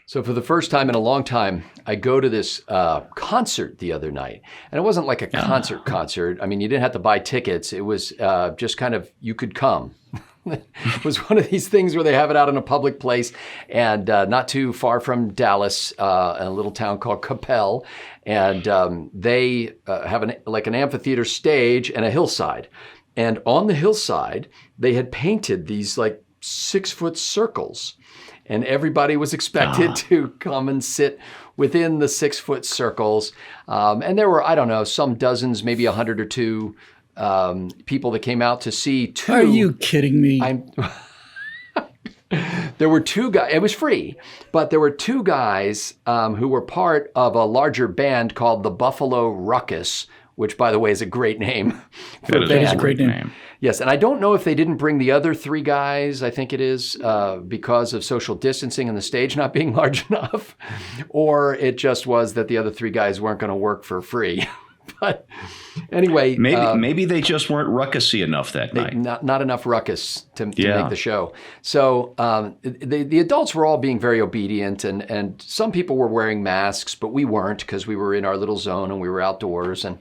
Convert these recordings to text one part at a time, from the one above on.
So for the first time in a long time, I go to this concert the other night. And it wasn't like a concert. I mean, you didn't have to buy tickets. It was just kind of, you could come. It was one of these things where they have it out in a public place, and not too far from Dallas, in a little town called Capel. And they have an amphitheater stage and a hillside. And on the hillside, they had painted these like 6-foot circles. And everybody was expected to come and sit within the 6-foot circles. And there were, I don't know, some dozens, maybe 100 or two people that came out to see two. Are you kidding me? There were two guys. It was free, but there were two guys who were part of a larger band called the Buffalo Ruckus, which, by the way, is a great name. That is a great name. Yes, and I don't know if they didn't bring the other three guys, I think it is, because of social distancing and the stage not being large enough, or it just was that the other three guys weren't going to work for free. But anyway. Maybe they just weren't ruckusy enough that night. Not enough ruckus to make the show. So the adults were all being very obedient, and some people were wearing masks, but we weren't because we were in our little zone and we were outdoors. And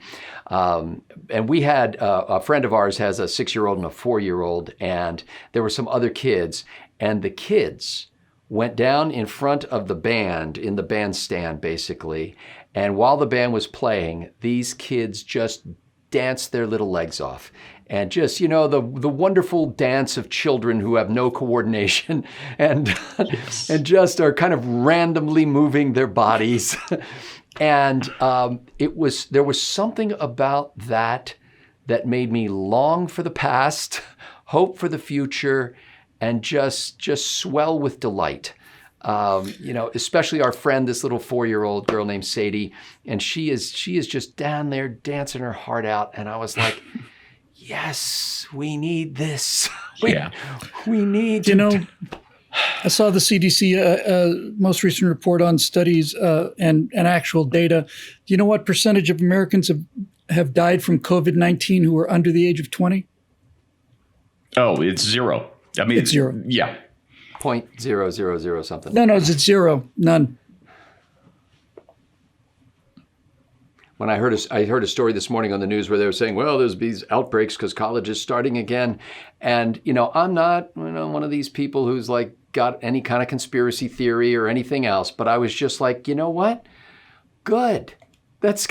we had a friend of ours has a 6-year-old and a 4-year-old, and there were some other kids, and the kids went down in front of the band, in the bandstand basically, and while the band was playing, these kids just danced their little legs off. And just, you know, the wonderful dance of children who have no coordination and and just are kind of randomly moving their bodies. And there was something about that made me long for the past, hope for the future, and just swell with delight. You know, especially our friend, this little 4-year-old girl named Sadie, and she is just down there dancing her heart out. And I was like, yes, we need this. We need. You know, I saw the CDC most recent report on studies and actual data. Do you know what percentage of Americans have died from COVID-19 who are under the age of 20? Oh, it's zero. I mean, it's zero. Yeah. 0.000 something. No, it's zero. None. When I heard a story this morning on the news where they were saying, well, there's these outbreaks because college is starting again. And, you know, I'm not one of these people who's like got any kind of conspiracy theory or anything else. But I was just like, you know what? Good. That's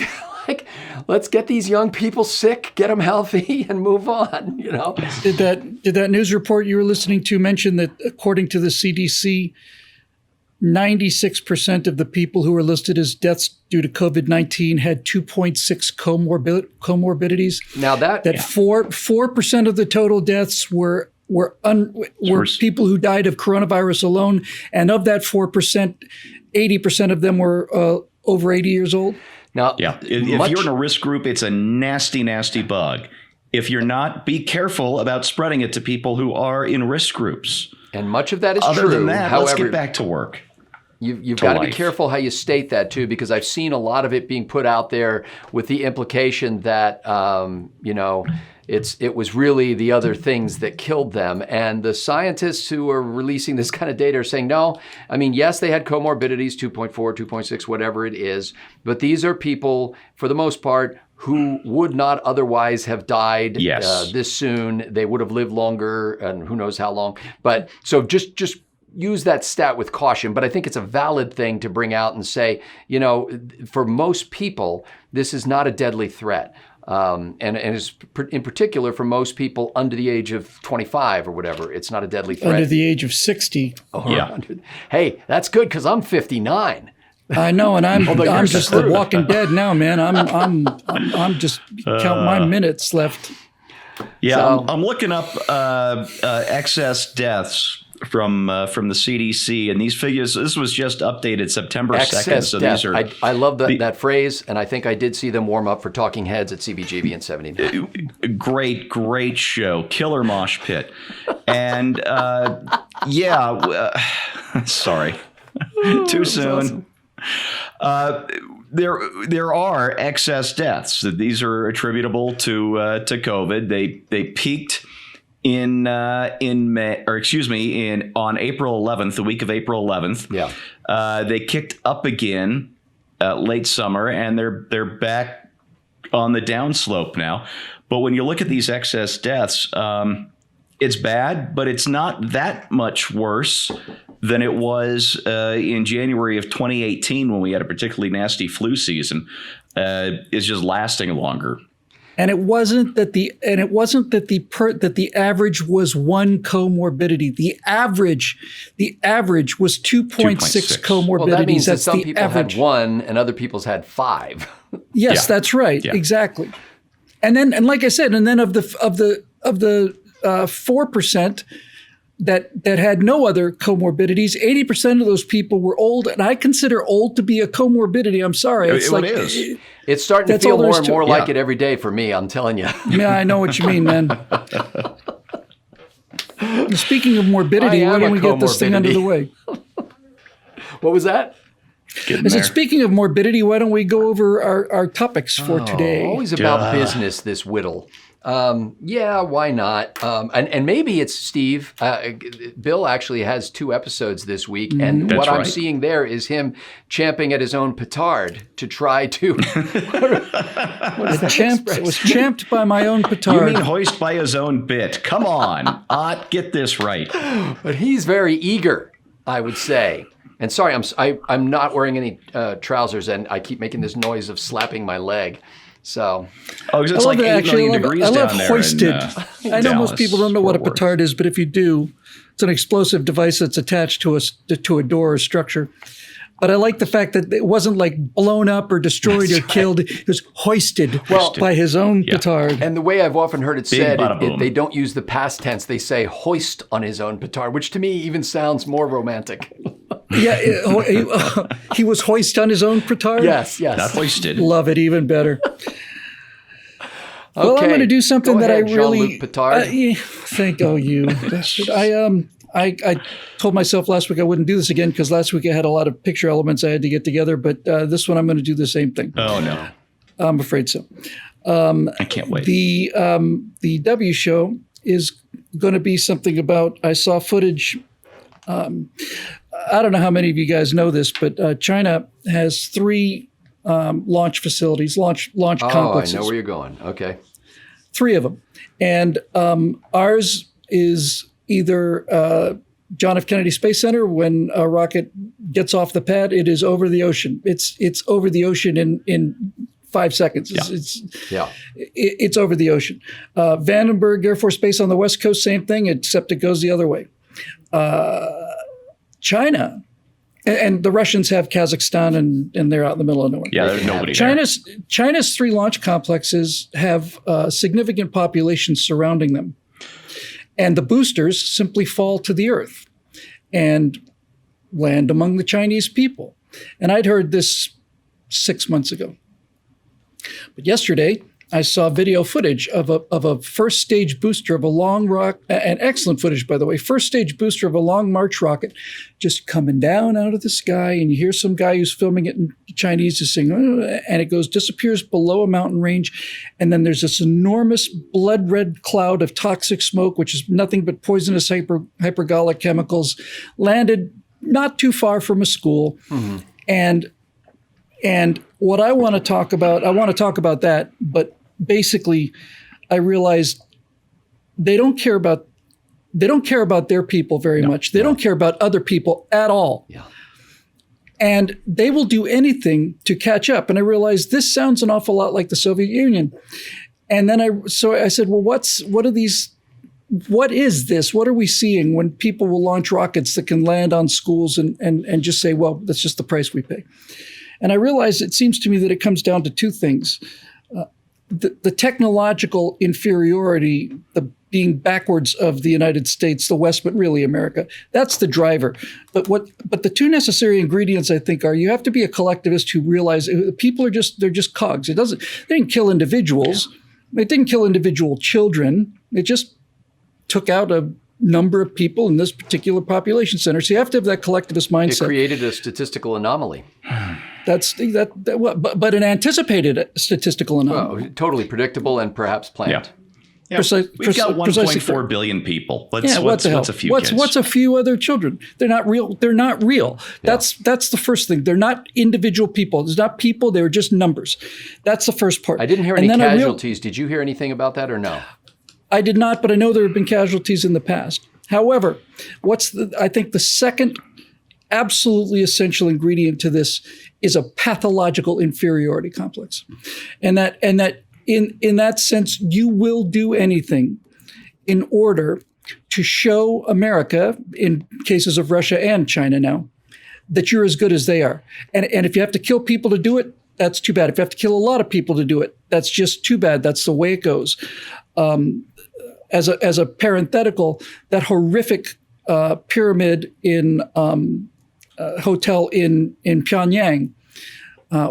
like, let's get these young people sick, get them healthy, and move on, you know? Did that news report you were listening to mention that according to the CDC, 96% of the people who were listed as deaths due to COVID-19 had 2.6 comorbidities? Now that 4% of the total deaths were people who died of coronavirus alone, and of that 4%, 80% of them were over 80 years old. Now, if you're in a risk group, it's a nasty, nasty bug. If you're not, be careful about spreading it to people who are in risk groups. And much of that is true. Other than that, let's get back to work. You've got to be careful how you state that, too, because I've seen a lot of it being put out there with the implication that, you know, it was really the other things that killed them. And the scientists who are releasing this kind of data are saying, no, I mean, yes, they had comorbidities, 2.4, 2.6, whatever it is. But these are people, for the most part, who would not otherwise have died this soon. They would have lived longer, and who knows how long. But so just use that stat with caution. But I think it's a valid thing to bring out and say, you know, for most people, this is not a deadly threat. And it's in particular for most people under the age of 25 or whatever, it's not a deadly threat. Under the age of 60. Hey, that's good because I'm 59. I know, and I'm just the Walking Dead now, man. I'm just counting my minutes left. Yeah, so, I'm looking up excess deaths from the CDC, and these figures. This was just updated September 2nd. So death. these are. I love that phrase, and I think I did see them warm up for Talking Heads at CBGB in '79. Great show, killer mosh pit, and sorry, too soon. Awesome. There are excess deaths. These are attributable to COVID. They peaked on April 11th, the week of April 11th. Yeah. They kicked up again late summer, and they're back on the downslope now. But when you look at these excess deaths, it's bad, but it's not that much worse than it was in January of 2018 when we had a particularly nasty flu season. It's just lasting longer. And it wasn't that the average was one comorbidity. The average was 2.6 comorbidities. Well, that means that's that some the people average. had one and other people's had 5. Yes, that's right. Yeah. Exactly. And like I said, and then of the 4% that had no other comorbidities, 80% of those people were old, and I consider old to be a comorbidity. I'm sorry. It is. It's starting to feel more and more like it every day for me, I'm telling you. Yeah, I know what you mean, man. Speaking of morbidity, why don't we get this thing under the way? What was that? I said, speaking of morbidity, why don't we go over our topics for today? Always about business, this Whittle. Yeah, why not? And maybe it's Steve. Bill actually has 2 episodes this week, and what I'm seeing there is him champing at his own petard to try to. It was champed by my own petard. You mean hoist by his own bit? Come on, get this right. But he's very eager, I would say. And sorry, I'm not wearing any trousers, and I keep making this noise of slapping my leg. So, it's like 8 million degrees down there. I love hoisted. I know most people don't know what a petard is, but if you do, it's an explosive device that's attached to a door or structure. But I like the fact that it wasn't like blown up or destroyed or killed. It was hoisted by his own petard. And the way I've often heard it said, they don't use the past tense. They say hoist on his own petard, which to me even sounds more romantic. Yeah, he was hoist on his own petard? Yes. Not hoisted. Love it even better. Well, I'm going to do something that I really... Petard. Thank you. I told myself last week I wouldn't do this again because last week I had a lot of picture elements I had to get together, but this one I'm going to do the same thing. Oh, no. I'm afraid so. I can't wait. The W show is going to be something about, I saw footage. I don't know how many of you guys know this, but China has 3 launch facilities, launch complexes. I know where you're going. Okay. 3 of them. And ours is either John F. Kennedy Space Center. When a rocket gets off the pad, it is over the ocean. It's over the ocean in 5 seconds. It's over the ocean. Vandenberg Air Force Base on the West Coast, same thing, except it goes the other way. China, and the Russians have Kazakhstan, and they're out in the middle of nowhere. Yeah, there's nobody there. China's 3 launch complexes have significant populations surrounding them. And the boosters simply fall to the earth and land among the Chinese people. And I'd heard this 6 months ago. But yesterday, I saw video footage of a first stage booster of a long rocket, and excellent footage, by the way, first stage booster of a Long March rocket just coming down out of the sky. And you hear some guy who's filming it in Chinese just saying, and it disappears below a mountain range. And then there's this enormous blood red cloud of toxic smoke, which is nothing but poisonous hypergolic chemicals, landed not too far from a school. Mm-hmm. And what I want to talk about that, but basically I realized they don't care about their people very much. They don't care about other people at all. Yeah. And they will do anything to catch up. And I realized this sounds an awful lot like the Soviet Union. And then I said, well, what is this? What are we seeing when people will launch rockets that can land on schools and just say, well, that's just the price we pay? And I realized it seems to me that it comes down to 2 things. The technological inferiority, the being backwards of the United States, the West, but really America, that's the driver. But the 2 necessary ingredients, I think, are you have to be a collectivist who realize people they're just cogs. They didn't kill individuals. Yeah. It didn't kill individual children. It just took out a number of people in this particular population center. So you have to have that collectivist mindset. It created a statistical anomaly. But an anticipated statistical anomaly. Well, totally predictable and perhaps planned. Yeah, we've got 1.4 billion people. What's a few kids? What's a few other children? They're not real. They're not real. Yeah. That's the first thing. They're not individual people. There's not people. They're just numbers. That's the first part. I didn't hear any casualties. Did you hear anything about that or no? I did not, but I know there have been casualties in the past. However, I think the second absolutely essential ingredient to this is a pathological inferiority complex. And that in that sense, you will do anything in order to show America, in cases of Russia and China now, that you're as good as they are. And if you have to kill people to do it, that's too bad. If you have to kill a lot of people to do it, that's just too bad. That's the way it goes. As a parenthetical, that horrific pyramid in hotel in Pyongyang,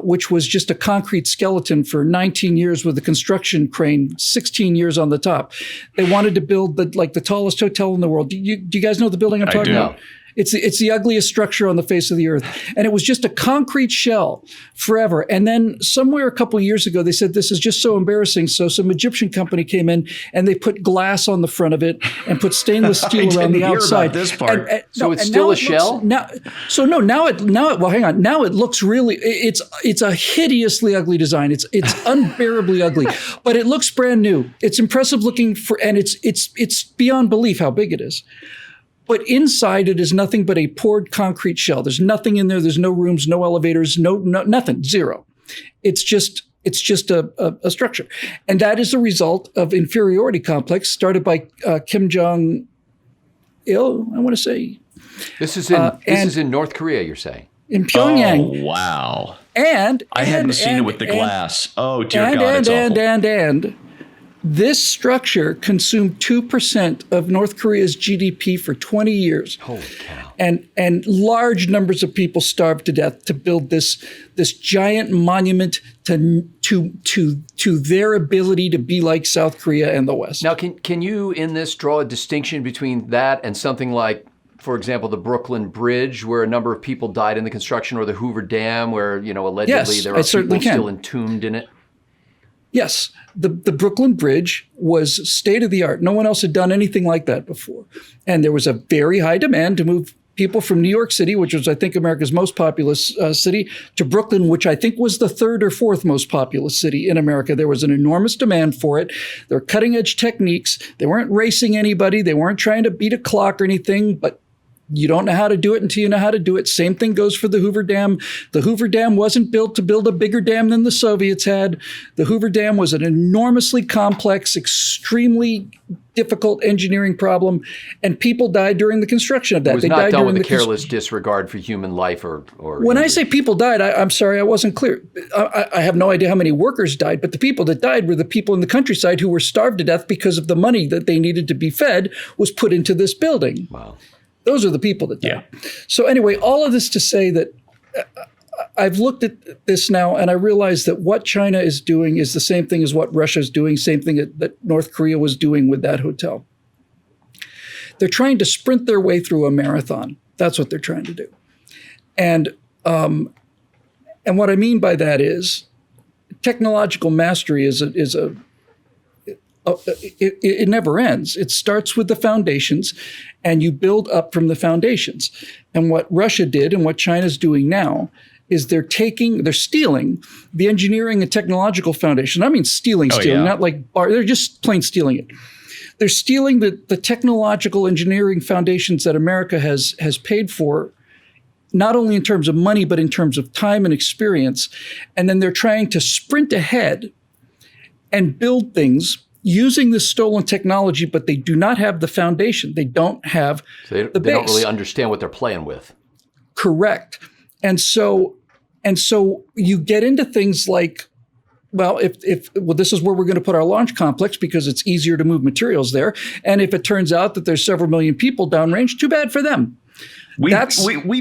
which was just a concrete skeleton for 19 years with a construction crane, 16 years on the top. They wanted to build the tallest hotel in the world. Do you guys know the building I'm talking about? It's the ugliest structure on the face of the earth. And it was just a concrete shell forever. And then somewhere a couple of years ago, they said, this is just so embarrassing. So some Egyptian company came in and they put glass on the front of it and put stainless steel around the outside. This part. So it's still a shell? Now it looks really, it's a hideously ugly design. It's unbearably ugly, but it looks brand new. It's impressive looking and it's beyond belief how big it is. But inside it is nothing but a poured concrete shell. There's nothing in there. There's no rooms, no elevators, no nothing, zero. It's just a structure. And that is a result of inferiority complex started by Kim Jong-il, I want to say. This is in North Korea, you're saying? In Pyongyang. Oh, wow. I hadn't seen it with the glass. Oh, dear God, it's awful. And this structure consumed 2% of North Korea's GDP for 20 years. Holy cow. And large numbers of people starved to death to build this giant monument to their ability to be like South Korea and the West. Now, can you in this draw a distinction between that and something like, for example, the Brooklyn Bridge, where a number of people died in the construction, or the Hoover Dam, where allegedly there are people still entombed in it? Yes, the Brooklyn Bridge was state of the art. No one else had done anything like that before. And there was a very high demand to move people from New York City, which was, I think, America's most populous city, to Brooklyn, which I think was the third or fourth most populous city in America. There was an enormous demand for it. There were cutting edge techniques. They weren't racing anybody. They weren't trying to beat a clock or anything, but you don't know how to do it until you know how to do it. Same thing goes for the Hoover Dam. The Hoover Dam wasn't built to build a bigger dam than the Soviets had. The Hoover Dam was an enormously complex, extremely difficult engineering problem, and people died during the construction of that. It was not done with a careless disregard for human life or When I say people died, I'm sorry, I wasn't clear. I have no idea how many workers died, but the people that died were the people in the countryside who were starved to death because of the money that they needed to be fed was put into this building. Wow. Those are the people that died. Yeah. So anyway, all of this to say that I've looked at this now and I realize that what China is doing is the same thing as what Russia is doing, same thing that North Korea was doing with that hotel. They're trying to sprint their way through a marathon. That's what they're trying to do. And what I mean by that is technological mastery it never ends. It starts with the foundations and you build up from the foundations. And what Russia did and what China's doing now is they're stealing the engineering and technological foundation. I mean, stealing, not like they're just plain stealing it. They're stealing the technological engineering foundations that America has paid for, not only in terms of money, but in terms of time and experience. And then they're trying to sprint ahead and build things using this stolen technology, but they do not have the foundation. They don't have the base. They don't really understand what they're playing with. Correct. And so you get into things like, well, if this is where we're going to put our launch complex because it's easier to move materials there. And if it turns out that there's several million people downrange, too bad for them. We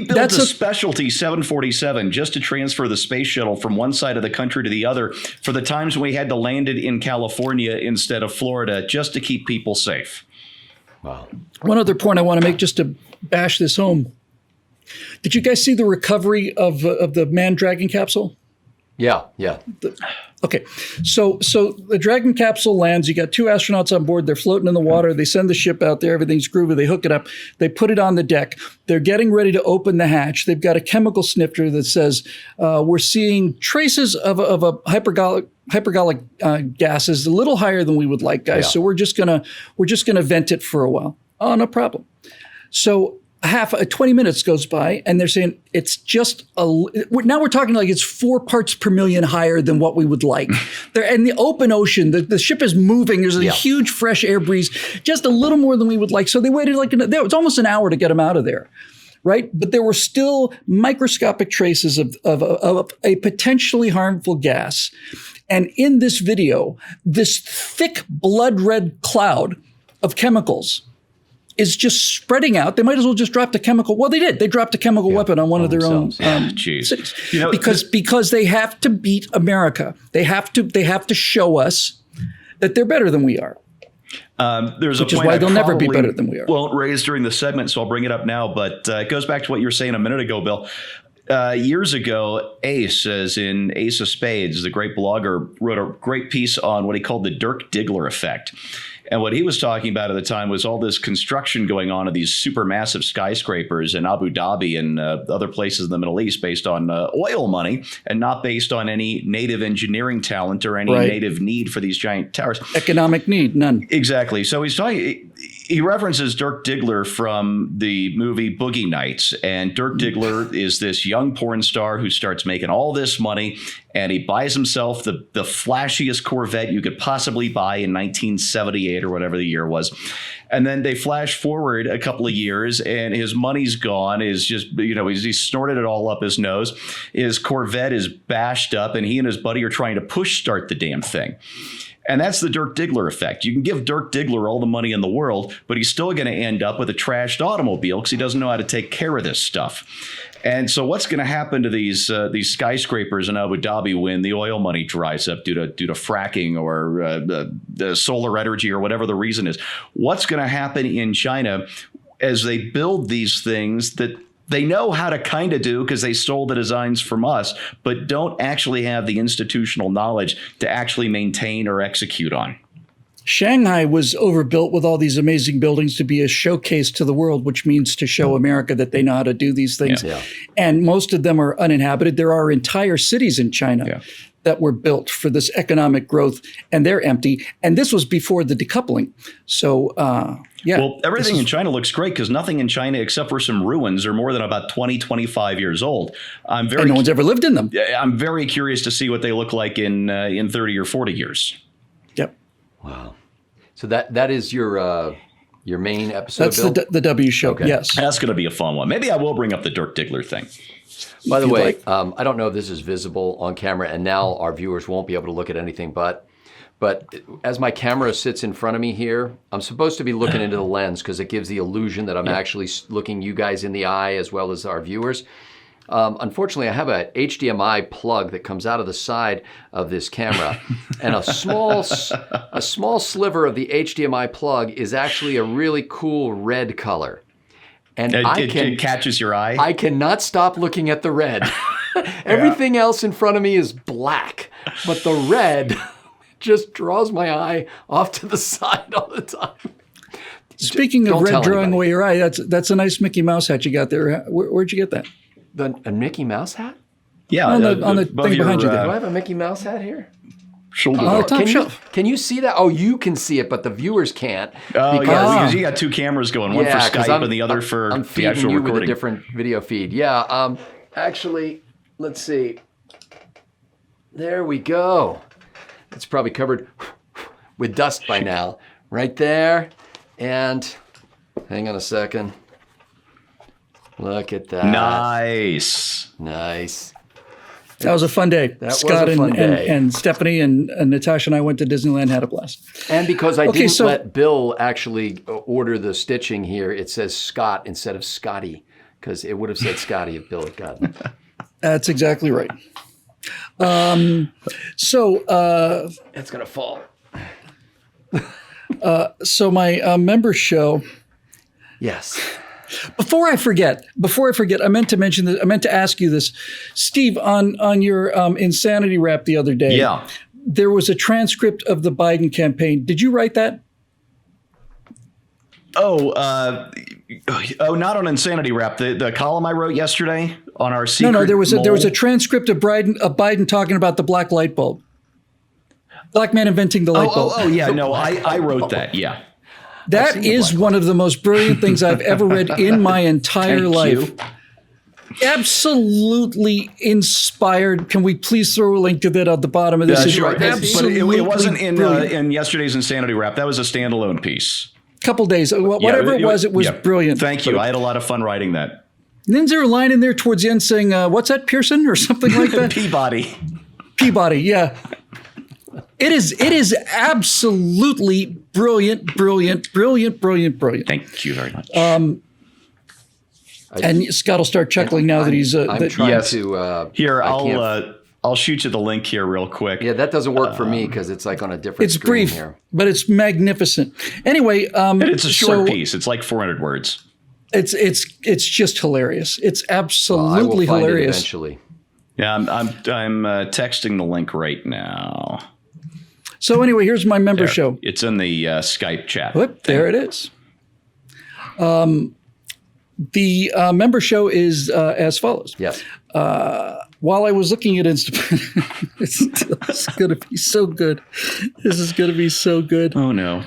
built a specialty 747 just to transfer the space shuttle from one side of the country to the other for the times we had to land it in California instead of Florida just to keep people safe. Wow. One other point I want to make just to bash this home. Did you guys see the recovery of the manned Dragon capsule? Yeah. Okay, so the Dragon capsule lands. You got 2 astronauts on board. They're floating in the water. They send the ship out there. Everything's groovy. They hook it up. They put it on the deck. They're getting ready to open the hatch. They've got a chemical snifter that says, we're seeing traces of a hypergolic gases a little higher than we would like, guys. Yeah. So we're just gonna vent it for a while. Oh, no problem. So 20 minutes goes by, and they're saying it's just now we're talking like it's 4 parts per million higher than what we would like. They're in the open ocean. The ship is moving. There's a huge fresh air breeze, just a little more than we would like. So they waited it's almost an hour to get them out of there. Right? But there were still microscopic traces of a potentially harmful gas. And in this video, this thick blood red cloud of chemicals is just spreading out. They might as well just drop the chemical. Well, they did. They dropped a chemical weapon on one of their own cities. Because they have to beat America. They have to show us that they're better than we are. Which is why they'll never be better than we are. Won't raise during the segment, so I'll bring it up now. But it goes back to what you were saying a minute ago, Bill. Years ago, Ace, as in Ace of Spades, the great blogger, wrote a great piece on what he called the Dirk Diggler effect. And what he was talking about at the time was all this construction going on of these supermassive skyscrapers in Abu Dhabi and other places in the Middle East based on oil money and not based on any native engineering talent or any native need for these giant towers. Economic need, none. Exactly. So he references Dirk Diggler from the movie Boogie Nights. And Dirk Diggler is this young porn star who starts making all this money, and he buys himself the flashiest Corvette you could possibly buy in 1978 or whatever the year was. And then they flash forward a couple of years, and his money's gone. Is just, he's snorted it all up his nose. His Corvette is bashed up, and he and his buddy are trying to push start the damn thing. And that's the Dirk Diggler effect. You can give Dirk Diggler all the money in the world, but he's still going to end up with a trashed automobile because he doesn't know how to take care of this stuff. And so what's going to happen to these skyscrapers in Abu Dhabi when the oil money dries up due to fracking or the solar energy or whatever the reason is? What's going to happen in China as they build these things that they know how to kind of do because they stole the designs from us, but don't actually have the institutional knowledge to actually maintain or execute on? Shanghai was overbuilt with all these amazing buildings to be a showcase to the world, which means to show America that they know how to do these things. Yeah. And most of them are uninhabited. There are entire cities in China that were built for this economic growth, and they're empty. And this was before the decoupling. So, Well, everything in China looks great because nothing in China except for some ruins are more than about 20, 25 years old. And no one's ever lived in them. I'm very curious to see what they look like in 30 or 40 years. Yep. Wow. So that is your main episode, That's Bill? the W show, okay. Yes. That's going to be a fun one. Maybe I will bring up the Dirk Diggler thing. By the way, I don't know if this is visible on camera, and now our viewers won't be able to look at anything but as my camera sits in front of me here, I'm supposed to be looking into the lens because it gives the illusion that I'm actually looking you guys in the eye as well as our viewers. Unfortunately, I have a HDMI plug that comes out of the side of this camera, and a small sliver of the HDMI plug is actually a really cool red color. And it catches your eye? I cannot stop looking at the red. Everything else in front of me is black, but the red just draws my eye off to the side all the time. Speaking of red drawing away your eye, that's a nice Mickey Mouse hat you got there. Where'd you get that? A Mickey Mouse hat? Yeah, on the thing behind you there. Do I have a Mickey Mouse hat here? Shoulder. Can you see that? Oh, you can see it, but the viewers can't. Because you got 2 cameras going, one for Skype and the other for the actual recording. I'm feeding you with a different video feed. Yeah, actually, let's see. There we go. It's probably covered with dust by now. Right there. And hang on a second. Look at that. Nice. That was a fun day. Scott and Stephanie and Natasha and I went to Disneyland, had a blast. And because I didn't let Bill actually order the stitching here, it says Scott instead of Scotty, because it would have said Scotty if Bill had gotten it. That's exactly right. It's going to fall. So my member show. Yes. Before I forget, I meant to mention this. I meant to ask you this, Steve, on your Insanity Rap the other day. Yeah. there was a transcript of the Biden campaign. Did you write that? Not on Insanity Rap. The column I wrote yesterday on our secret. No, there was a transcript of Biden talking about the black light bulb. Black man inventing the light bulb. Yeah. No, I wrote that. Yeah. That is one of the most brilliant things I've ever read in my entire life. Absolutely inspired. Can we please throw a link to that at the bottom of this? Sure. But it wasn't in yesterday's Insanity Rap. That was a standalone piece. Couple days, whatever it was brilliant. Thank you. I had a lot of fun writing that. And then is there a line in there towards the end saying, what's that, Pearson or something like that? Peabody, yeah. It is absolutely brilliant. Thank you very much. And Scott will start chuckling now that he's. I'm trying to. Here, I'll shoot you the link here real quick. Yeah, that doesn't work for me because it's like on a different screen brief, here. But it's magnificent. Anyway, and it's a short piece. It's like 400 words. It's just hilarious. It's absolutely hilarious. Eventually. Yeah, I'm texting the link right now. So anyway, here's my member show. It's in the Skype chat. There it is. The member show is as follows. Yes. While I was looking at Instagram, it's going to be so good. This is going to be so good. Oh, no.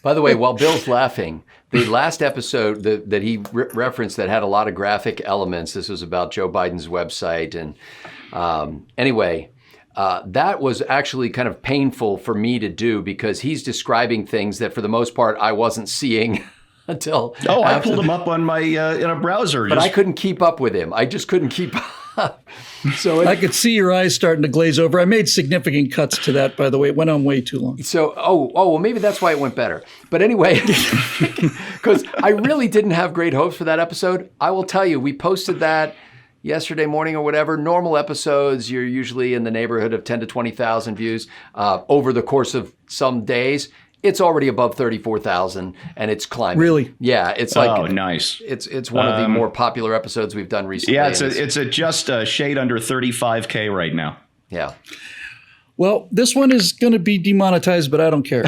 By the way, while Bill's laughing, the last episode that he referenced that had a lot of graphic elements, this was about Joe Biden's website. And anyway, that was actually kind of painful for me to do because he's describing things that for the most part I wasn't seeing until I pulled him up on my in a browser. But I couldn't keep up with him. I just couldn't keep up. So I could see your eyes starting to glaze over. I made significant cuts to that, by the way. It went on way too long. So, well, maybe that's why it went better. But anyway, because I really didn't have great hopes for that episode. I will tell you, we posted that yesterday morning or whatever. Normal episodes, you're usually in the neighborhood of 10 to 20,000 views over the course of some days. It's already above 34,000 and it's climbing. Really? Yeah, it's like nice. It's one of the more popular episodes we've done recently. Yeah, it's just a shade under 35K right now. Yeah. Well, this one is going to be demonetized, but I don't care.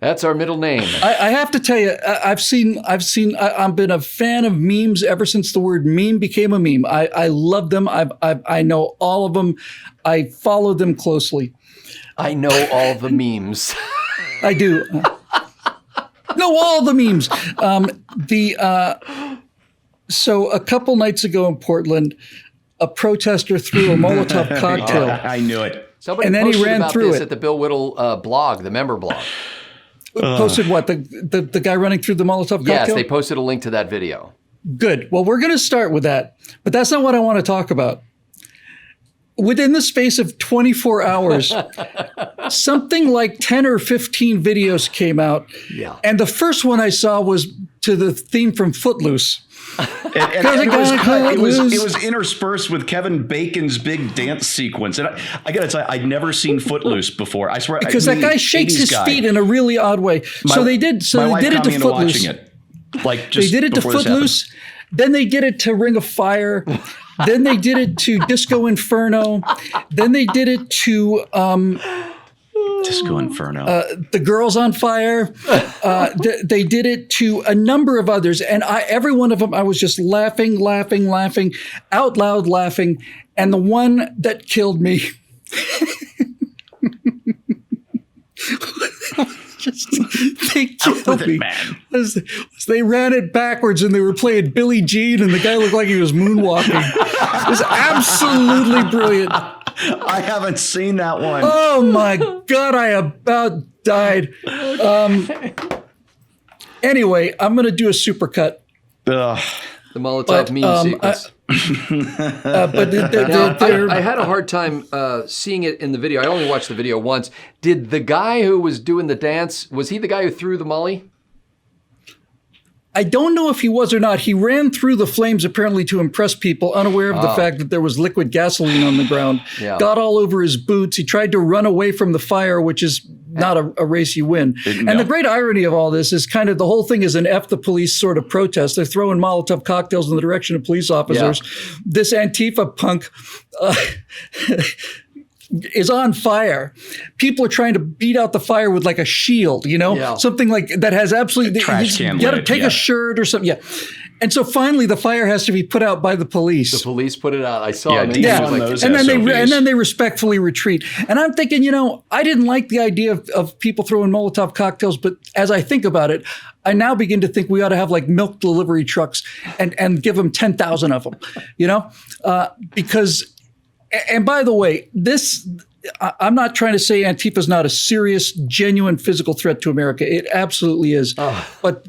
That's our middle name. I have to tell you, I've been a fan of memes ever since the word meme became a meme. I love them. I know all of them. I follow them closely. I know all the memes. I do. Know all the memes. So a couple nights ago in Portland, a protester threw a Molotov cocktail. I knew it. Somebody and then posted he ran about through this it at the Bill Whittle blog, the member blog. Posted what? The guy running through the Molotov cocktail? Yes, they posted a link to that video. Good. Well, we're going to start with that, but that's not what I want to talk about. Within the space of 24 hours, something like 10 or 15 videos came out. Yeah. And the first one I saw was to the theme from Footloose. It was interspersed with Kevin Bacon's big dance sequence. And I got to tell you, I'd never seen Footloose before. I swear. Because that guy shakes his feet in a really odd way. So they did it to Footloose. They did it to Footloose. Then they did it to Ring of Fire. Then they did it to Disco Inferno. Then they did it to Disco Inferno. The Girls on Fire. They did it to a number of others. And every one of them, I was just laughing, out loud laughing. And the one that killed me they killed me. They ran it backwards and they were playing Billie Jean and the guy looked like he was moonwalking. It was absolutely brilliant. I haven't seen that one. Oh my God, I about died. Anyway, I'm going to do a supercut. The Molotov meme sequence. I had a hard time seeing it in the video. I only watched the video once. Did the guy who was doing the dance, was he the guy who threw the molly? I don't know if he was or not. He ran through the flames apparently to impress people, unaware of the fact that there was liquid gasoline on the ground. Yeah. Got all over his boots. He tried to run away from the fire, which is not a race you win. And the great irony of all this is kind of the whole thing is an F the police sort of protest. They're throwing Molotov cocktails in the direction of police officers. Yeah. This Antifa punk is on fire. People are trying to beat out the fire with like a shield, something like that has absolutely trash can. You got to take a shirt or something. Yeah. And so finally the fire has to be put out by the police. The police put it out. I saw it. And then they respectfully retreat. And I'm thinking, I didn't like the idea of people throwing Molotov cocktails, but as I think about it, I now begin to think we ought to have like milk delivery trucks and give them 10,000 of them, because, and by the way, I'm not trying to say Antifa is not a serious, genuine physical threat to America. It absolutely is. But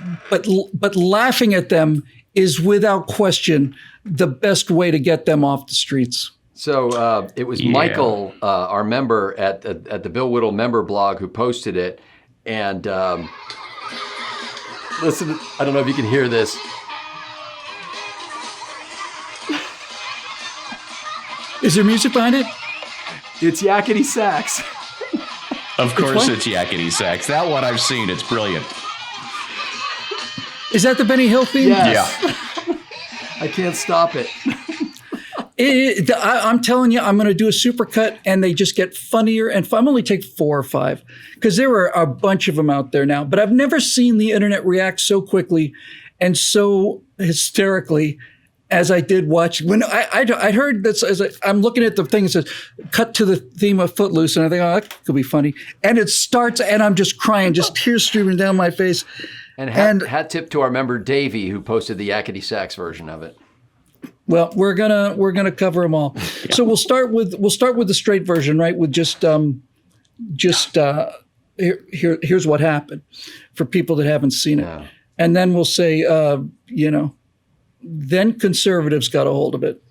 laughing at them is without question the best way to get them off the streets. So it was Michael, our member at the Bill Whittle member blog, who posted it. And listen, I don't know if you can hear this. Is there music behind it? It's Yakety Sax. Of course it's Yakety Sax. That one I've seen. It's brilliant. Is that the Benny Hill theme? Yes. Yeah. I can't stop it. I'm telling you, I'm going to do a supercut, and they just get funnier. And I'm only take 4 or 5 because there are a bunch of them out there now. But I've never seen the internet react so quickly and so hysterically as I did watch. When I heard this, I'm looking at the thing that says, cut to the theme of Footloose, and I think, that could be funny. And it starts, and I'm just crying, just tears streaming down my face. And hat tip to our member Davey, who posted the Yakety Sax version of it. Well, we're gonna cover them all. Yeah. So we'll start with the straight version, right? With here's what happened for people that haven't seen it, and then we'll say, then conservatives got a hold of it.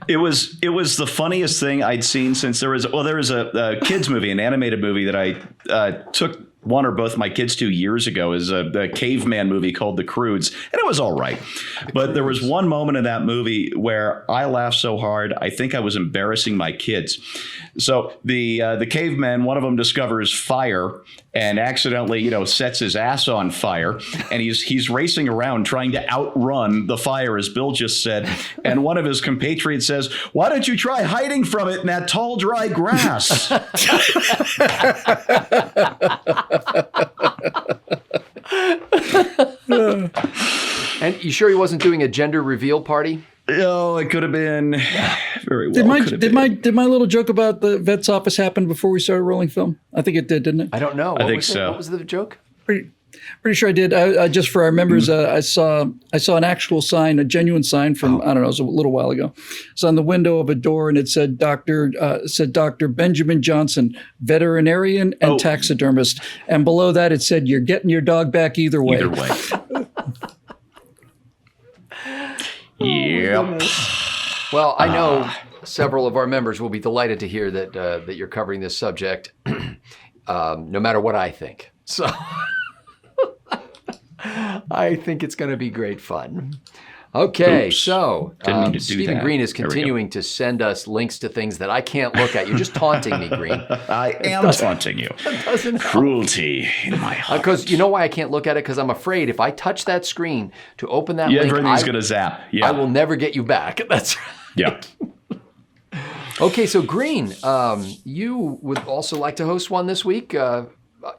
It was the funniest thing I'd seen since there was a kids movie, an animated movie that I took one or both my kids to years ago, is a caveman movie called The Croods, and it was all right. But there was one moment in that movie where I laughed so hard, I think I was embarrassing my kids. So the caveman, one of them discovers fire and accidentally, sets his ass on fire, and he's racing around trying to outrun the fire, as Bill just said. And one of his compatriots says, "Why don't you try hiding from it in that tall, dry grass?" And you sure he wasn't doing a gender reveal party? Oh, it could have been very well. Did my little joke about the vet's office happen before we started rolling film? I think it did, didn't it? I don't know. I think so. What was the joke? Pretty sure I did. I just for our members, I saw an actual sign, a genuine sign from I don't know, it was a little while ago. It's on the window of a door, and it said Dr. Benjamin Johnson, veterinarian and taxidermist, and below that it said, "You're getting your dog back either way." Either way. Yep. Well, I know several of our members will be delighted to hear that you're covering this subject, no matter what I think. So I think it's going to be great fun. Okay, so Stephen Green is continuing to send us links to things that I can't look at. You're just taunting me, Green. I am taunting you. Cruelty in my heart. Because you know why I can't look at it? Because I'm afraid if I touch that screen to open that link, everything's going to zap. Yeah. I will never get you back. That's right. Yeah. Okay, so Green, you would also like to host one this week?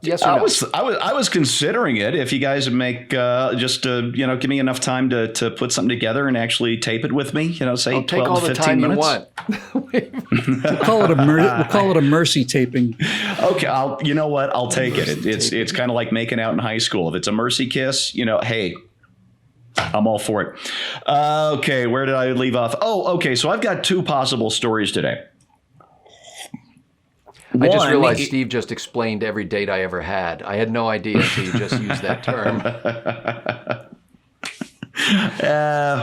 Yes or no? I was considering it. If you guys would make give me enough time to put something together and actually tape it with me, say 12 to 15 minutes. We'll call it a mercy taping. Okay, I'll take it. It's kind of like making out in high school. If it's a mercy kiss, hey, I'm all for it. Okay, where did I leave off? Oh, okay. So I've got 2 possible stories today. I just realized Steve just explained every date I ever had. I had no idea until you just used that term.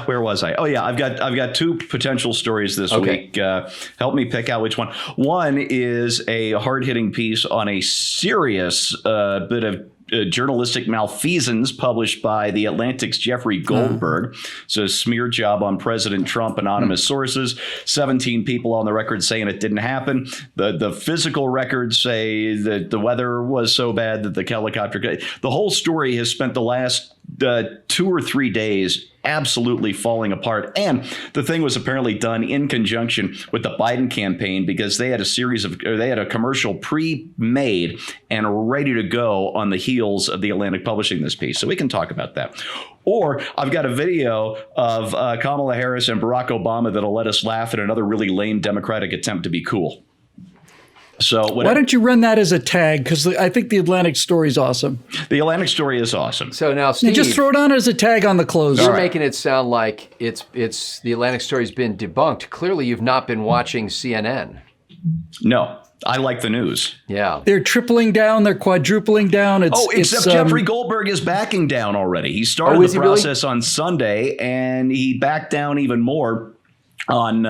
Where was I? Oh yeah, I've got 2 potential stories this week. Help me pick out which one. One is a hard-hitting piece on a serious bit of journalistic malfeasance published by The Atlantic's Jeffrey Goldberg. It's a smear job on President Trump, anonymous sources. 17 people on the record saying it didn't happen. The physical records say that the weather was so bad that the helicopter. The whole story has spent the last 2 or 3 days absolutely falling apart. And the thing was apparently done in conjunction with the Biden campaign, because they had a commercial pre-made and ready to go on the heels of The Atlantic publishing this piece. So we can talk about that. Or I've got a video of Kamala Harris and Barack Obama that'll let us laugh at another really lame Democratic attempt to be cool. So why don't you run that as a tag? Because I think the Atlantic story is awesome. The Atlantic story is awesome. So now, Steve, just throw it on as a tag on the close. You're making it sound like it's the Atlantic story's been debunked. Clearly, you've not been watching CNN. No, I like the news. Yeah, they're tripling down. They're quadrupling down. Except Jeffrey Goldberg is backing down already. He started the process on Sunday, and he backed down even more on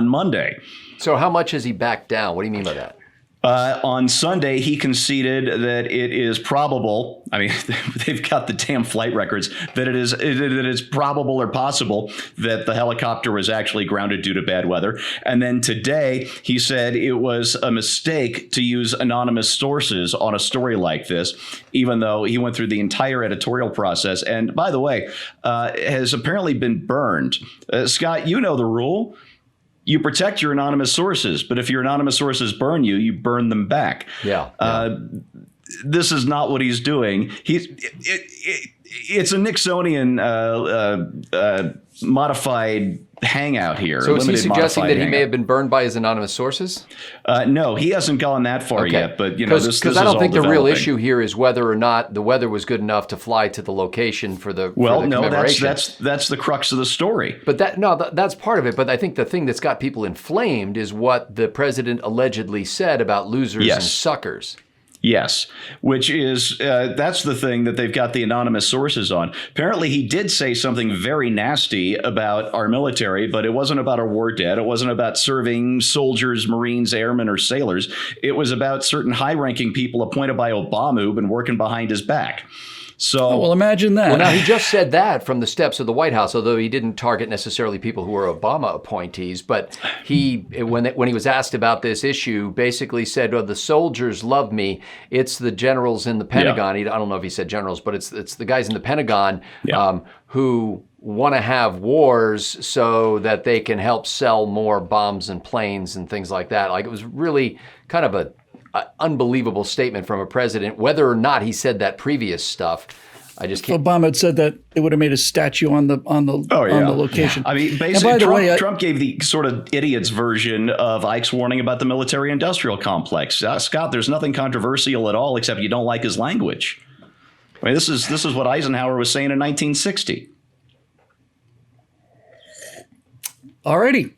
Monday. So how much has he backed down? What do you mean by that? On Sunday, he conceded that it is probable. I mean, they've got the damn flight records that it is probable or possible that the helicopter was actually grounded due to bad weather. And then today, he said it was a mistake to use anonymous sources on a story like this, even though he went through the entire editorial process. And by the way, has apparently been burned. Scott, you know the rule. You protect your anonymous sources, but if your anonymous sources burn you, you burn them back. Yeah. This is not what he's doing. It's a Nixonian modified hangout here. So is he suggesting that he may have been burned by his anonymous sources? No, he hasn't gone that far yet. But because I don't think the real issue here is whether or not the weather was good enough to fly to the location for the commemoration. That's the crux of the story. But that's part of it. But I think the thing that's got people inflamed is what the president allegedly said about losers and suckers. Yes, which is that's the thing that they've got the anonymous sources on. Apparently, he did say something very nasty about our military, but it wasn't about our war debt. It wasn't about serving soldiers, Marines, airmen, or sailors. It was about certain high-ranking people appointed by Obama who've been working behind his back. So, well, imagine that. Well, now he just said that from the steps of the White House, although he didn't target necessarily people who were Obama appointees. But he, when he was asked about this issue, basically said, "Oh, the soldiers love me. It's the generals in the Pentagon." I don't know if he said generals, but it's the guys in the Pentagon who want to have wars so that they can help sell more bombs and planes and things like that. Like, it was really kind of a unbelievable statement from a president. Whether or not he said that previous stuff, I just can't. Obama had said that it would have made a statue on the location. I mean, basically, Trump gave the sort of idiot's version of Ike's warning about the military-industrial complex. Scott, there's nothing controversial at all except you don't like his language. I mean, this is what Eisenhower was saying in 1960. Alrighty.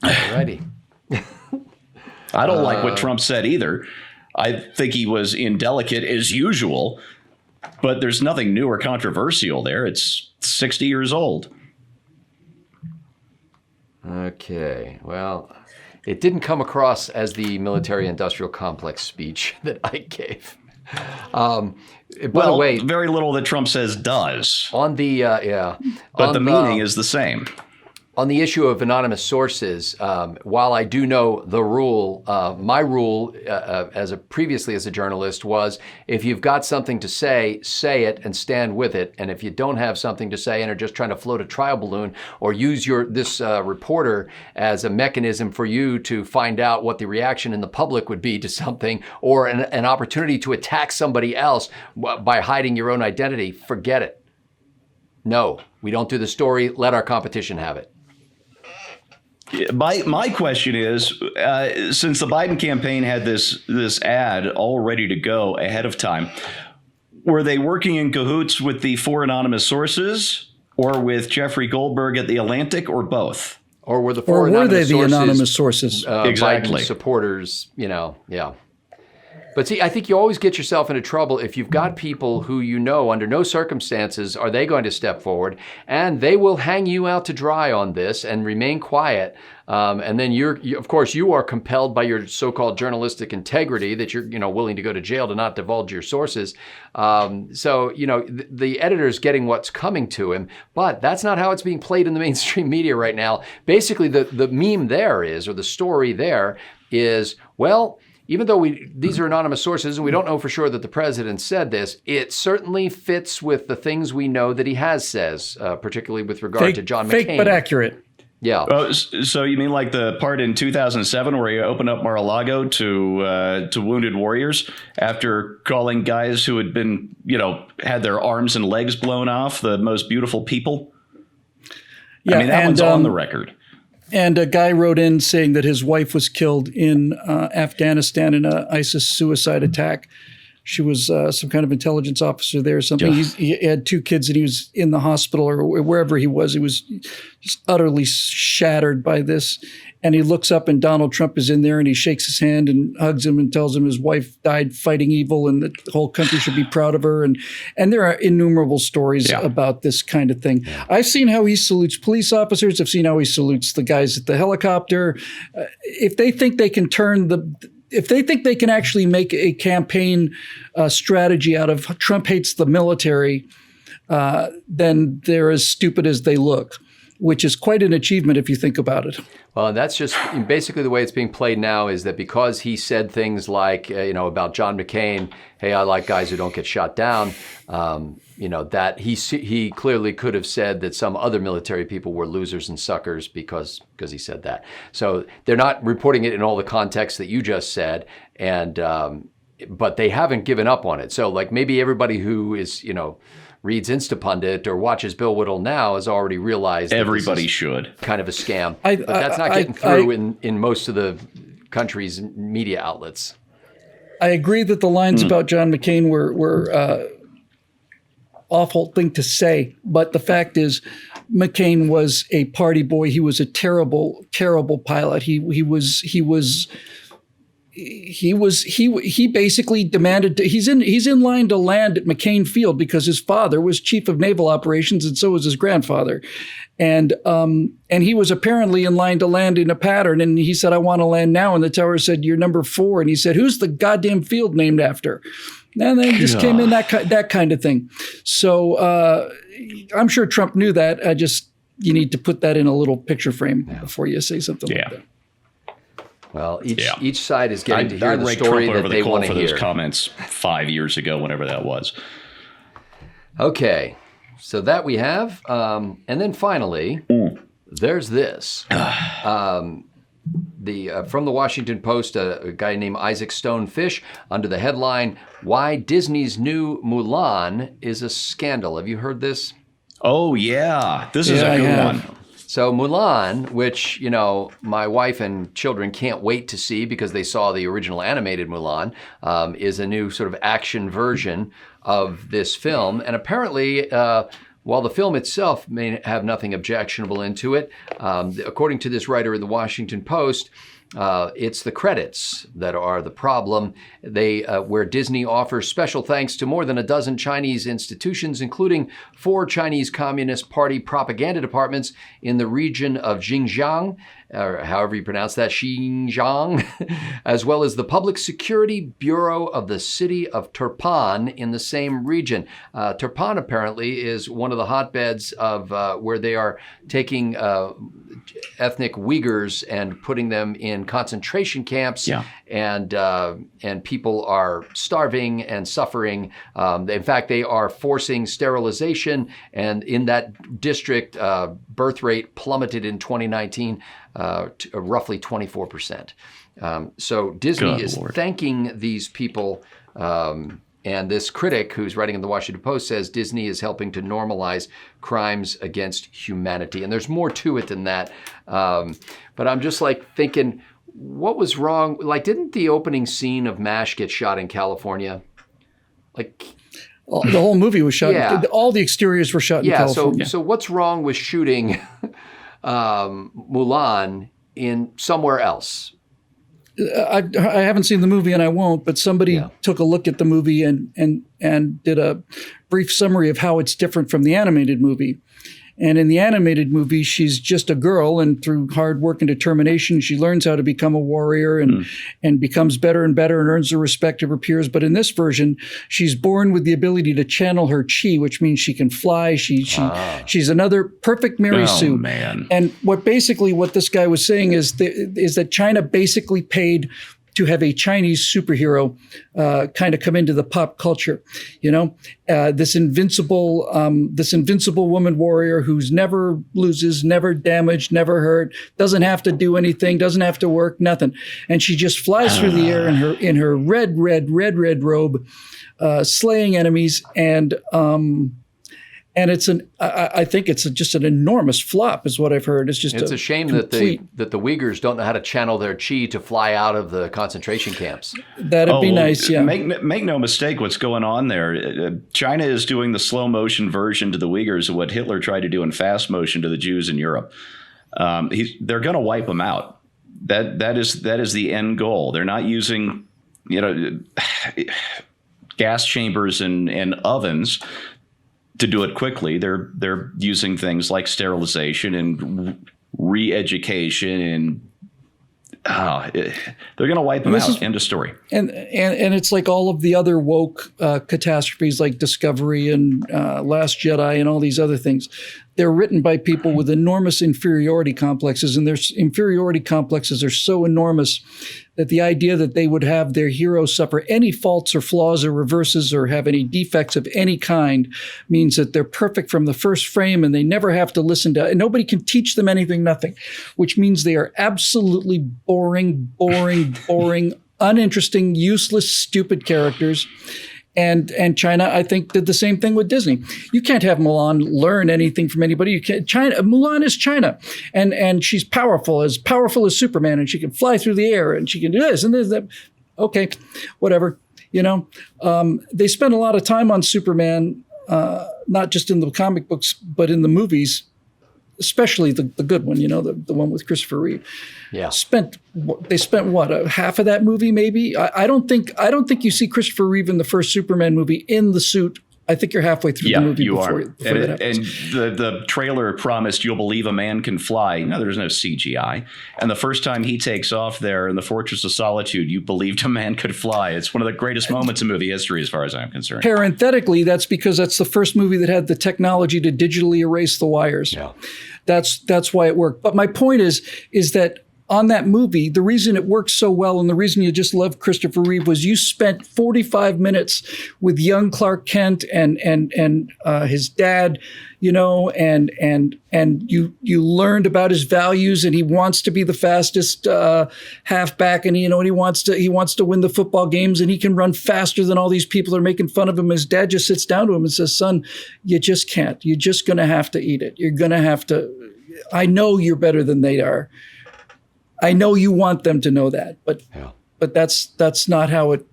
I don't like what Trump said either. I think he was indelicate as usual, but there's nothing new or controversial there. It's 60 years old. Okay, well, it didn't come across as the military-industrial complex speech that I gave. By the way, very little that Trump says does. On the but the meaning is the same. On the issue of anonymous sources, while I do know the rule, my rule previously as a journalist was, if you've got something to say it and stand with it. And if you don't have something to say and are just trying to float a trial balloon or use this reporter as a mechanism for you to find out what the reaction in the public would be to something, or an opportunity to attack somebody else by hiding your own identity, forget it. No, we don't do the story. Let our competition have it. My question is, since the Biden campaign had this ad all ready to go ahead of time, were they working in cahoots with the 4 anonymous sources, or with Jeffrey Goldberg at The Atlantic, or both? Or were the anonymous sources exactly Biden supporters? But see, I think you always get yourself into trouble if you've got people who you know under no circumstances are they going to step forward, and they will hang you out to dry on this and remain quiet. And then of course, you are compelled by your so-called journalistic integrity that you're, willing to go to jail to not divulge your sources. So, the editor's getting what's coming to him, but that's not how it's being played in the mainstream media right now. Basically, the meme there is, or the story there is, well, even though these are anonymous sources and we don't know for sure that the president said this, it certainly fits with the things we know that he has says, particularly with regard to John McCain. Fake but accurate. Yeah. Oh, so you mean like the part in 2007 where you opened up Mar-a-Lago to wounded warriors after calling guys who had been, had their arms and legs blown off the most beautiful people? Yeah, I mean, that one's on the record. And a guy wrote in saying that his wife was killed in Afghanistan in an ISIS suicide attack. She was some kind of intelligence officer there or something. Yeah. He had 2 kids and he was in the hospital or wherever he was. He was just utterly shattered by this. And he looks up and Donald Trump is in there and he shakes his hand and hugs him and tells him his wife died fighting evil and that the whole country should be proud of her. And there are innumerable stories about this kind of thing. Yeah. I've seen how he salutes police officers. I've seen how he salutes the guys at the helicopter. If they think they can if they think they can actually make a campaign strategy out of Trump hates the military, then they're as stupid as they look, which is quite an achievement if you think about it. Well, that's just basically the way it's being played now is that because he said things like, about John McCain, hey, I like guys who don't get shot down, that he clearly could have said that some other military people were losers and suckers because he said that. So they're not reporting it in all the context that you just said, and but they haven't given up on it. So like maybe everybody who is, reads Instapundit or watches Bill Whittle now has already realized that everybody should kind of a scam. But that's not getting through in most of the country's media outlets. I agree that the lines about John McCain were awful thing to say, but the fact is McCain was a party boy. He was a terrible, terrible pilot. He basically demanded he's in line to land at McCain Field because his father was chief of naval operations and so was his grandfather, and he was apparently in line to land in a pattern, and he said, I want to land now, and the tower said, you're number 4, and he said, who's the goddamn field named after? And then just came in that kind of thing. So I'm sure Trump knew that. You need to put that in a little picture frame before you say something like that. Well, each side is getting to hear the story that they want to hear. Those comments 5 years ago, whenever that was. Okay, so that we have, and then finally, there's this. From the Washington Post, a guy named Isaac Stone Fish, under the headline, "Why Disney's New Mulan is a Scandal." Have you heard this? Oh, yeah. This is a good one. So Mulan, which, my wife and children can't wait to see because they saw the original animated Mulan, is a new sort of action version of this film. And apparently, while the film itself may have nothing objectionable into it, according to this writer in the Washington Post, it's the credits that are the problem. Where Disney offers special thanks to more than a dozen Chinese institutions, including 4 Chinese Communist Party propaganda departments in the region of Xinjiang, or however you pronounce that, Xinjiang, as well as the Public Security Bureau of the city of Turpan in the same region. Turpan apparently is one of the hotbeds of where they are taking ethnic Uyghurs and putting them in concentration camps, and people are starving and suffering. In fact, they are forcing sterilization, and in that district, birth rate plummeted in 2019 to roughly 24%. So Disney is thanking these people. And this critic who's writing in the Washington Post says Disney is helping to normalize crimes against humanity. And there's more to it than that. But I'm just thinking, what was wrong? Didn't the opening scene of MASH get shot in California? The whole movie was shot. Yeah. All the exteriors were shot in California. So what's wrong with shooting Mulan in somewhere else? I haven't seen the movie and I won't, but somebody took a look at the movie and did a brief summary of how it's different from the animated movie. And in the animated movie, she's just a girl, and through hard work and determination, she learns how to become a warrior and becomes better and better and earns the respect of her peers. But in this version, she's born with the ability to channel her chi, which means she can fly. She's another perfect Mary Sue. Man. And what this guy was saying is that China basically paid to have a Chinese superhero kind of come into the pop culture, this invincible woman warrior who's never loses, never damaged, never hurt, doesn't have to do anything, doesn't have to work, nothing, and she just flies through the air in her red robe, slaying enemies, and I think it's just an enormous flop, is what I've heard. It's a shame that the Uyghurs don't know how to channel their chi to fly out of the concentration camps. That'd be nice, yeah. Make no mistake, what's going on there. China is doing the slow motion version to the Uyghurs of what Hitler tried to do in fast motion to the Jews in Europe. They're going to wipe them out. That is the end goal. They're not using gas chambers and ovens to do it quickly. They're using things like sterilization and re-education, and they're going to wipe them out. End of story. And it's like all of the other woke catastrophes like Discovery and Last Jedi and all these other things. They're written by people with enormous inferiority complexes, and their inferiority complexes are so enormous that the idea that they would have their hero suffer any faults or flaws or reverses or have any defects of any kind means that they're perfect from the first frame and they never have to listen to, and nobody can teach them anything, nothing, which means they are absolutely boring, uninteresting, useless, stupid characters. And China, I think, did the same thing with Disney. You can't have Mulan learn anything from anybody. Mulan is China, and she's powerful as Superman, and she can fly through the air, and she can do this and this. That. Okay, whatever. They spent a lot of time on Superman, not just in the comic books, but in the movies, especially the good one. The one with Christopher Reeve. Yeah. They spent what, half of that movie maybe? I don't think you see Christopher Reeve in the first Superman movie in the suit. I think you're halfway through the movie before that happens. And the trailer promised you'll believe a man can fly. No, there's no CGI. And the first time he takes off there in the Fortress of Solitude, you believed a man could fly. It's one of the greatest moments in movie history as far as I'm concerned. Parenthetically, that's because that's the first movie that had the technology to digitally erase the wires. Yeah. That's why it worked. But my point is that on that movie, the reason it works so well and the reason you just love Christopher Reeve was you spent 45 minutes with young Clark Kent and his dad, and you learned about his values, and he wants to be the fastest halfback, and he wants to win the football games, and he can run faster than all these people that are making fun of him. His dad just sits down to him and says, "Son, you just can't. You're just going to have to eat it. You're going to have to. I know you're better than they are. I know you want them to know that, but that's not how it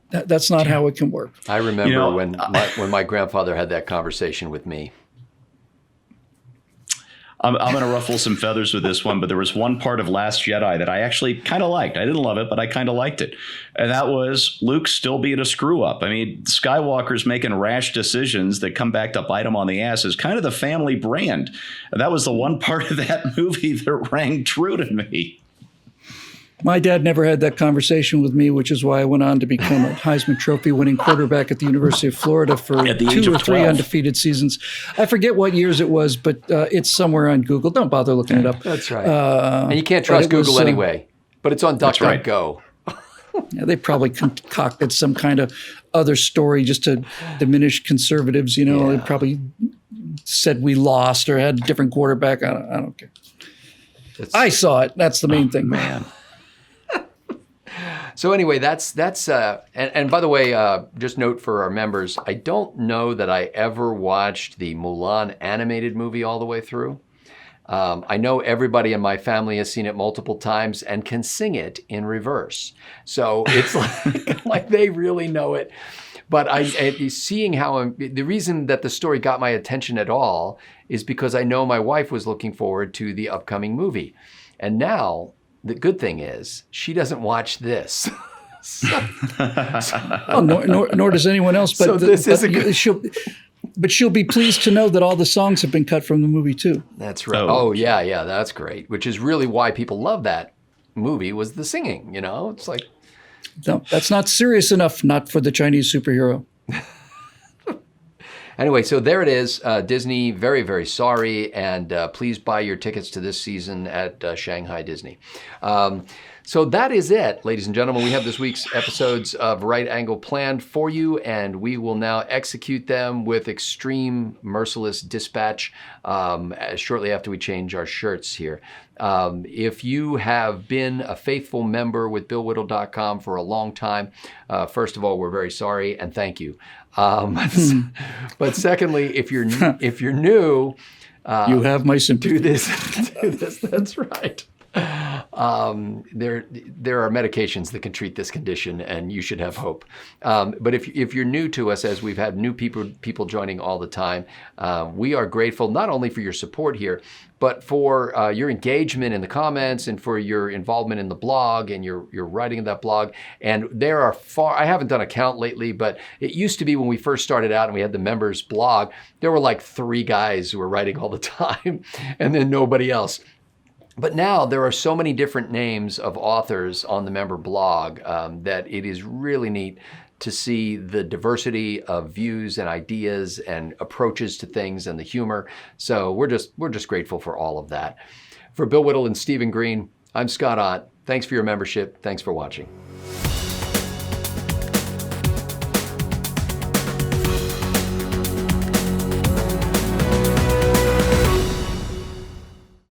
can work." I remember when my grandfather had that conversation with me. I'm going to ruffle some feathers with this one, but there was one part of Last Jedi that I actually kind of liked. I didn't love it, but I kind of liked it. And that was Luke still being a screw up. I mean, Skywalker's making rash decisions that come back to bite him on the ass is kind of the family brand. And that was the one part of that movie that rang true to me. My dad never had that conversation with me, which is why I went on to become a Heisman Trophy winning quarterback at the University of Florida for 2 or 3 undefeated seasons. I forget what years it was, but it's somewhere on Google. Don't bother looking it up. That's right. And you can't trust Google anyway, but it's on DuckDuckGo. Yeah, they probably concocted some kind of other story just to diminish conservatives. They probably said we lost or had a different quarterback. I don't care. I saw it. That's the main thing, man. So anyway, that's and by the way, just note for our members, I don't know that I ever watched the Mulan animated movie all the way through. I know everybody in my family has seen it multiple times and can sing it in reverse. So it's like they really know it. But seeing how the reason that the story got my attention at all is because I know my wife was looking forward to the upcoming movie. And now the good thing is she doesn't watch this. Nor does anyone else. But so this is a good... she'll be pleased to know that all the songs have been cut from the movie too. That's right. Oh yeah, that's great. Which is really why people love that movie, was the singing. You know, it's like, no, that's not serious enough. Not for the Chinese superhero. Anyway, so there it is. Disney, very, very sorry. And please buy your tickets to this season at Shanghai Disney. So that is it, ladies and gentlemen. We have this week's episodes of Right Angle planned for you, and we will now execute them with extreme, merciless dispatch shortly after we change our shirts here. If you have been a faithful member with BillWhittle.com for a long time, first of all, we're very sorry and thank you. But secondly, if you're new, you have my sympathy. Do this. That's right. There are medications that can treat this condition, and you should have hope. But if you're new to us, as we've had new people joining all the time, we are grateful not only for your support here, but for your engagement in the comments and for your involvement in the blog and your writing in that blog. And there are I haven't done a count lately, but it used to be when we first started out and we had the members blog, there were like 3 guys who were writing all the time and then nobody else. But now there are so many different names of authors on the member blog that it is really neat to see the diversity of views and ideas and approaches to things and the humor. So we're just grateful for all of that. For Bill Whittle and Stephen Green, I'm Scott Ott. Thanks for your membership. Thanks for watching.